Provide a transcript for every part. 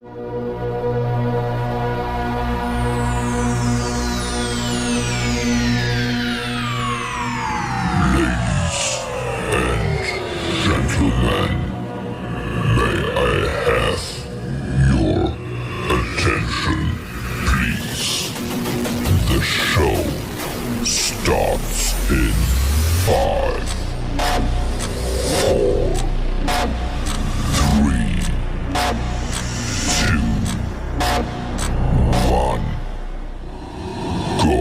Gentlemen, may I have your attention, please? The show starts in 5, 4, 3, 2, 1, go.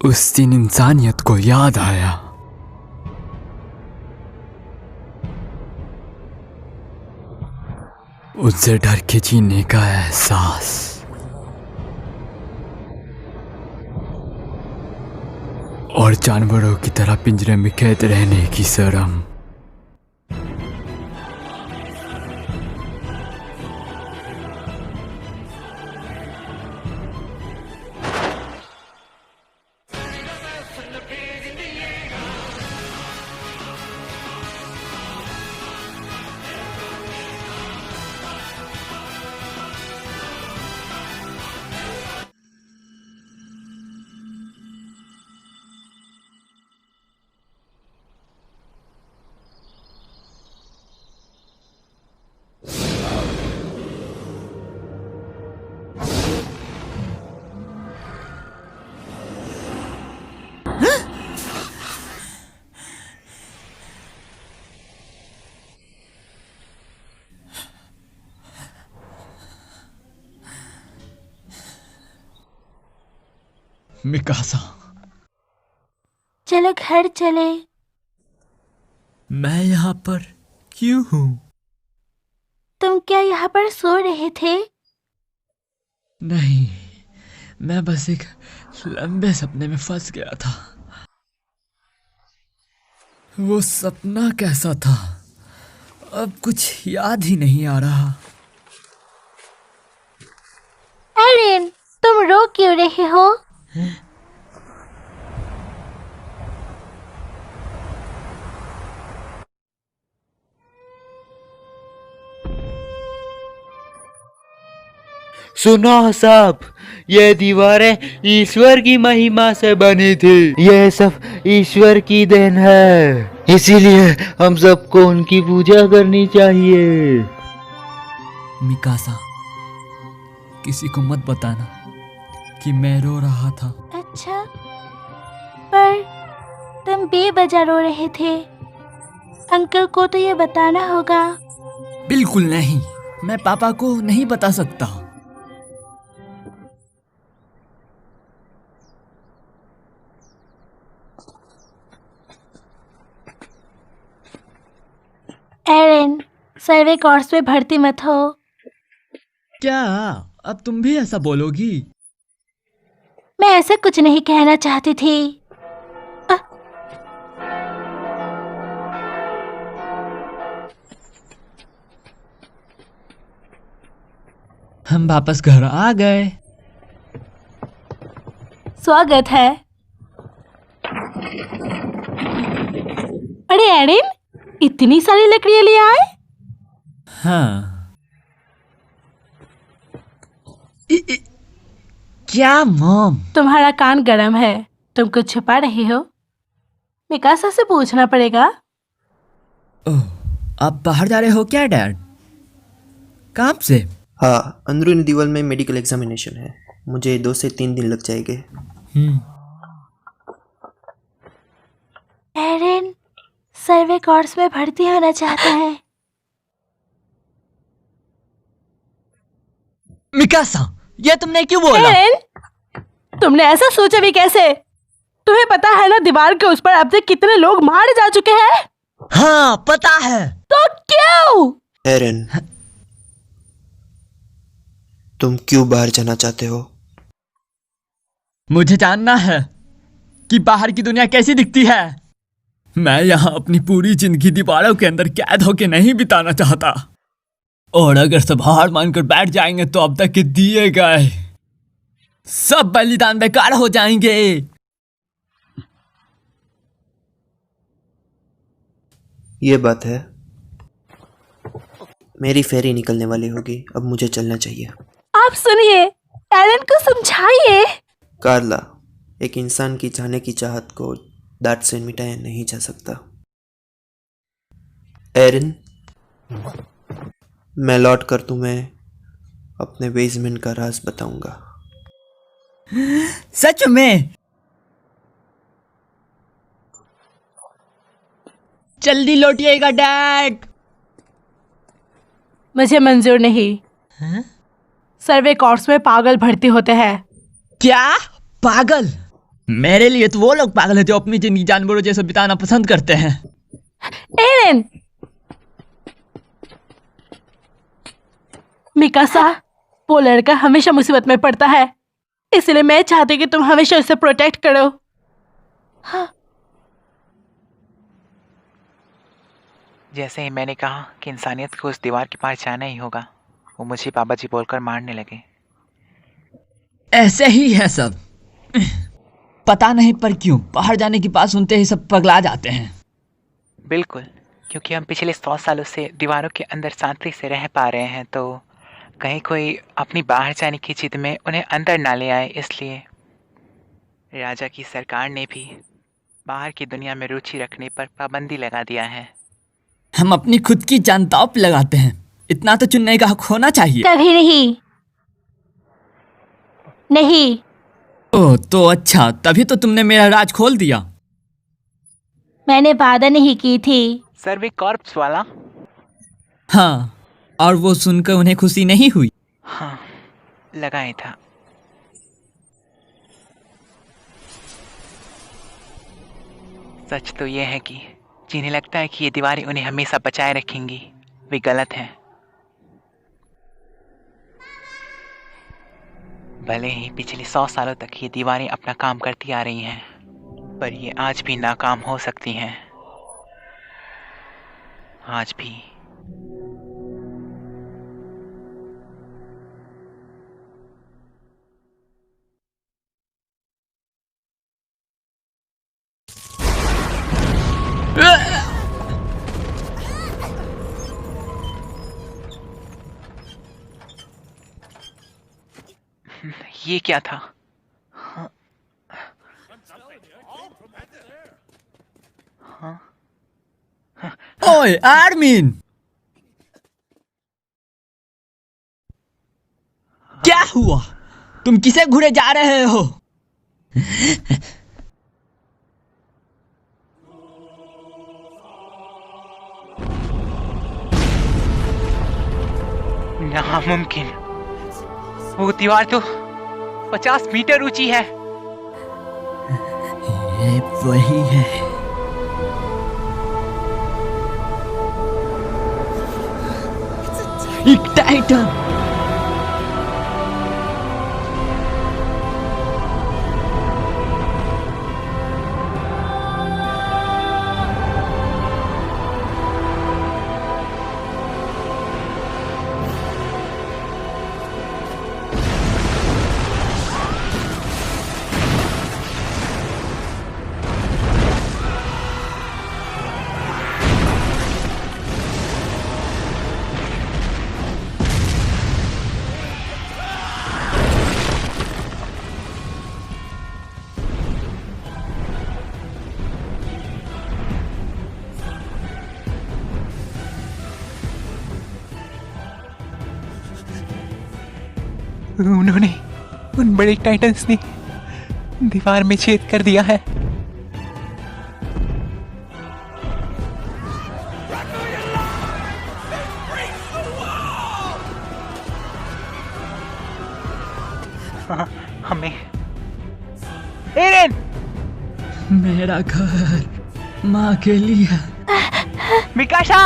उस दिन इंसानियत को याद आया। उससे डर के जीने का एहसास। और जानवरों की तरह पिंजरे में कैद रहने की शर्म। मिकासा, चलो घर चले। मैं यहाँ पर क्यों हूँ? तुम क्या यहाँ पर सो रहे थे? नहीं, मैं बस एक लंबे सपने में फंस गया था। वो सपना कैसा था, अब कुछ याद ही नहीं आ रहा। एरिन, तुम रो क्यों रहे हो? सुनो सब, ये दीवारें ईश्वर की महिमा से बनी थी। यह सब ईश्वर की देन है, इसीलिए हम सबको उनकी पूजा करनी चाहिए। मिकासा, किसी को मत बताना कि मैं रो रहा था। अच्छा, पर तुम बेवजह रो रहे थे। अंकल को तो ये बताना होगा। बिल्कुल नहीं, मैं पापा को नहीं बता सकता। एरिन, सर्वे कोर्स में भर्ती मत हो। क्या अब तुम भी ऐसा बोलोगी? मैं ऐसा कुछ नहीं कहना चाहती थी। हम वापस घर आ गए। स्वागत है। अरे एरिन, इतनी सारी लकड़ियां ले आए? हाँ। क्या मॉम? तुम्हारा कान गरम है, तुम कुछ छुपा रहे हो। मिकासा से पूछना पड़ेगा। ओह, आप बाहर जा रहे हो क्या डैड? काम से? हाँ, अंदरूनी दीवार में मेडिकल एग्जामिनेशन है। मुझे 2 से 3 दिन लग जाएंगे। एरिन सर्वे कोर्स में भर्ती होना चाहता है। मिकासा, ये तुमने क्यों बोला? एरिन, तुमने ऐसा सोचा भी कैसे? तुम्हें पता है ना दीवार के उस पर अब तक कितने लोग मारे जा चुके हैं? हाँ, पता है। तो क्यों? एरिन, तुम क्यों बाहर जाना चाहते हो? मुझे जानना है कि बाहर की दुनिया कैसी दिखती है। मैं यहाँ अपनी पूरी जिंदगी दीवारों के अंदर कैद होके नहीं बिताना चाहता। और अगर सब हार मानकर बैठ जाएंगे तो अब तक के दिए गए सब बलिदान बेकार हो जाएंगे। ये बात है। मेरी फेरी निकलने वाली होगी, अब मुझे चलना चाहिए। आप सुनिए, एलन को समझाइए। कार्ला, एक इंसान की जाने की चाहत को दांत से मिटाया नहीं जा सकता। एरन, मैं लौट कर तुम्हें अपने बेसमेंट का राज बताऊंगा। सच में? जल्दी लौटिएगा डैड। मुझे मंजूर नहीं। सर्वे कोर्स में पागल भर्ती होते हैं। क्या पागल? मेरे लिए तो वो लोग पागल है जो अपनी जिंदगी जानवरों जैसा बिताना पसंद करते हैं। एरन, मिकासा, वो लड़का हमेशा मुसीबत में पड़ता है, इसलिए मैं चाहती कि तुम हमेशा उसे प्रोटेक्ट करो। हाँ। जैसे ही मैंने कहा कि इंसानियत को उस दीवार के पार जाना ही होगा, वो मुझे बाबा जी बोलकर मारने लगे। ऐसे ही है सब। पता नहीं पर क्यों बाहर जाने की बात सुनते ही सब पगला जाते हैं। बिल्कुल, क्योंकि हम पिछले 100 सालों से दीवारों के अंदर शांति से रह पा रहे हैं, तो कहीं कोई अपनी बाहर जाने की जिद में उन्हें अंदर ना ले आए, इसलिए राजा की सरकार ने भी बाहर की दुनिया में रुचि रखने पर पाबंदी लगा दिया है। हम अपनी खुद की जान दांव पे लगाते हैं, इतना तो चुनने का हक होना चाहिए। कभी नहीं। नहीं। ओह तो अच्छा, तभी तो तुमने मेरा राज खोल दिया। मैंने वादा नहीं की थी। सर्वे कॉर्प्स वाला? हाँ, और वो सुनकर उन्हें खुशी नहीं हुई। हाँ, लगा ही था। सच तो ये है कि जिन्हें लगता है कि ये दीवारें उन्हें हमेशा बचाए रखेंगी, वे गलत हैं। भले ही पिछले 100 सालों तक ये दीवारें अपना काम करती आ रही हैं, पर ये आज भी नाकाम हो सकती हैं। आज भी। ये क्या था? ओए आर्मिन, क्या हुआ? तुम किसे घुरे जा रहे हो? नामुमकिन, वो दीवार तो 50 मीटर ऊंची है। ये वही है। एक टाइटन। उन्होंने, उन बड़े टाइटन्स ने दीवार में छेद कर दिया है। हाँ, हमें एरन, मेरा घर माँ के लिए। मिकाशा,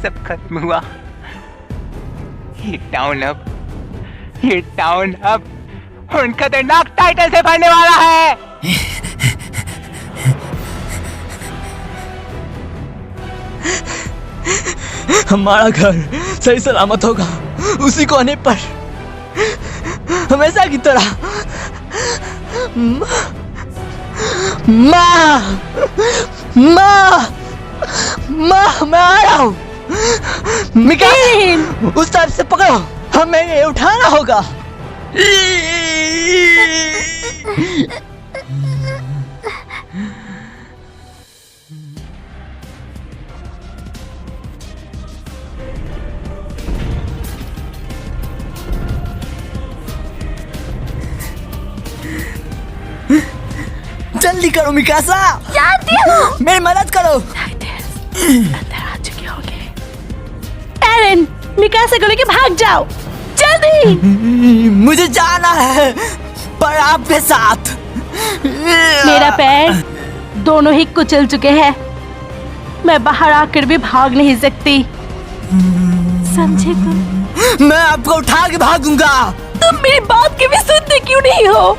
सब खत्म हुआ। ये टाउन अब उन खतरनाक टाइटल से भरने वाला है। हमारा घर सही सलामत होगा उसी कोने पर, हमेशा की तरह। माँ, मैं आ रहा हूँ। मिकाएल, उस तरफ से पकड़ो, हमें ये उठाना होगा। जल्दी करो मिकासा, जानती हूँ। मेरी मदद करो। अंदर आ चुके होंगे। एरन, मिकासा को लेके भाग जाओ, जल्दी। मुझे जाना है, पर आपके साथ। मेरा पैर दोनों ही कुचल चुके हैं, मैं बाहर आकर भी भाग नहीं सकती, समझे तुम? मैं आपको उठा के भागूंगा। तुम मेरी बात की भी सुनते क्यों नहीं हो?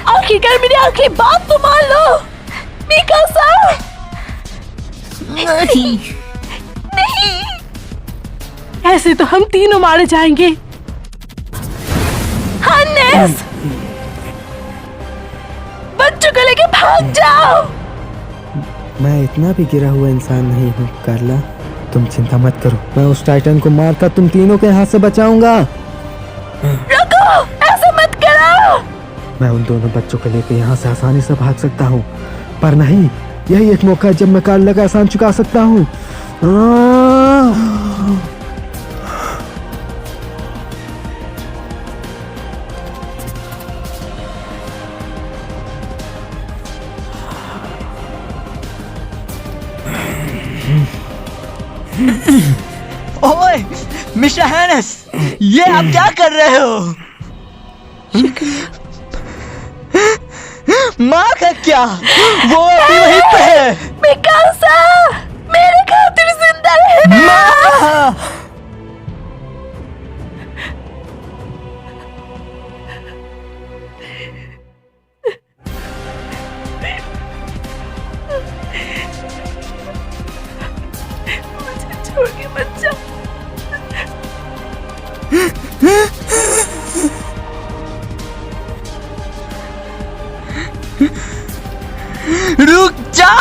आखिरकार मेरी आखिरी बात तो मान लो। मिकासा, नहीं, ऐसे तो हम तीनों मारे जाएंगे। हन्नेस, बच्चों को लेके भाग जाओ। मैं इतना भी गिरा हुआ इंसान नहीं हूँ कार्ला, तुम चिंता मत करो। मैं उस टाइटन को मारकर तुम तीनों के हाथ से बचाऊंगा। रुको, ऐसा मत करो। मैं उन दोनों बच्चों को लेकर यहाँ से आसानी से भाग सकता हूँ, पर नहीं, यही एक मौका है जब मैं कार्ला का एहसान चुका सकता हूँ। ओए मिस्टर हैनेस, ये आप क्या कर रहे हो? माँ का क्या? वो अभी वहीं पे है। मिकासा, मेरे खातिर जिंदा रहना। माँ! मुझे छोड़ के मत जाओ। रुक जाओ!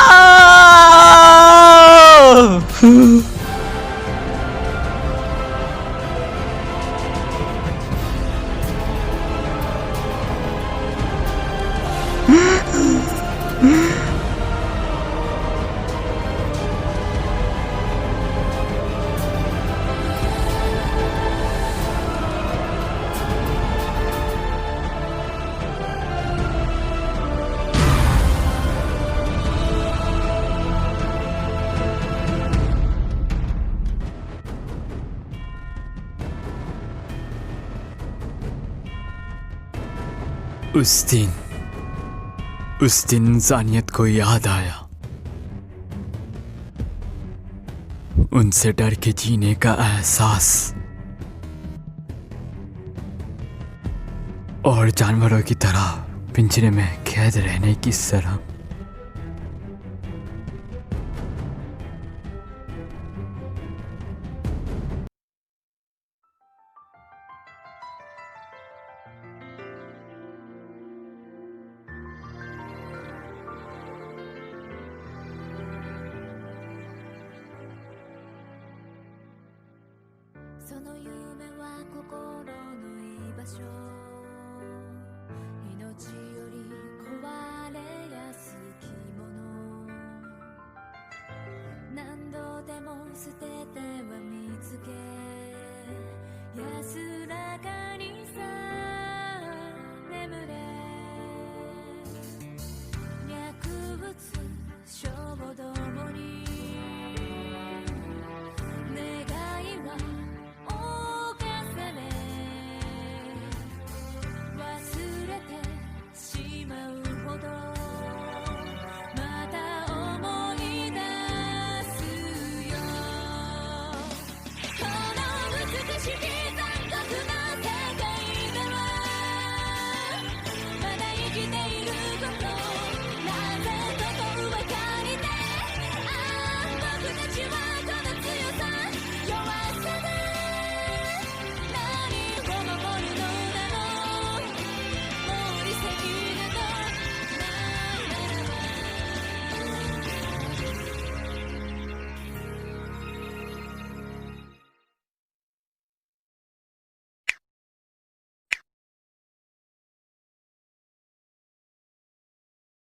उस दिन इंसानियत को याद आया, उनसे डर के जीने का एहसास, और जानवरों की तरह पिंजरे में कैद रहने की शर्म।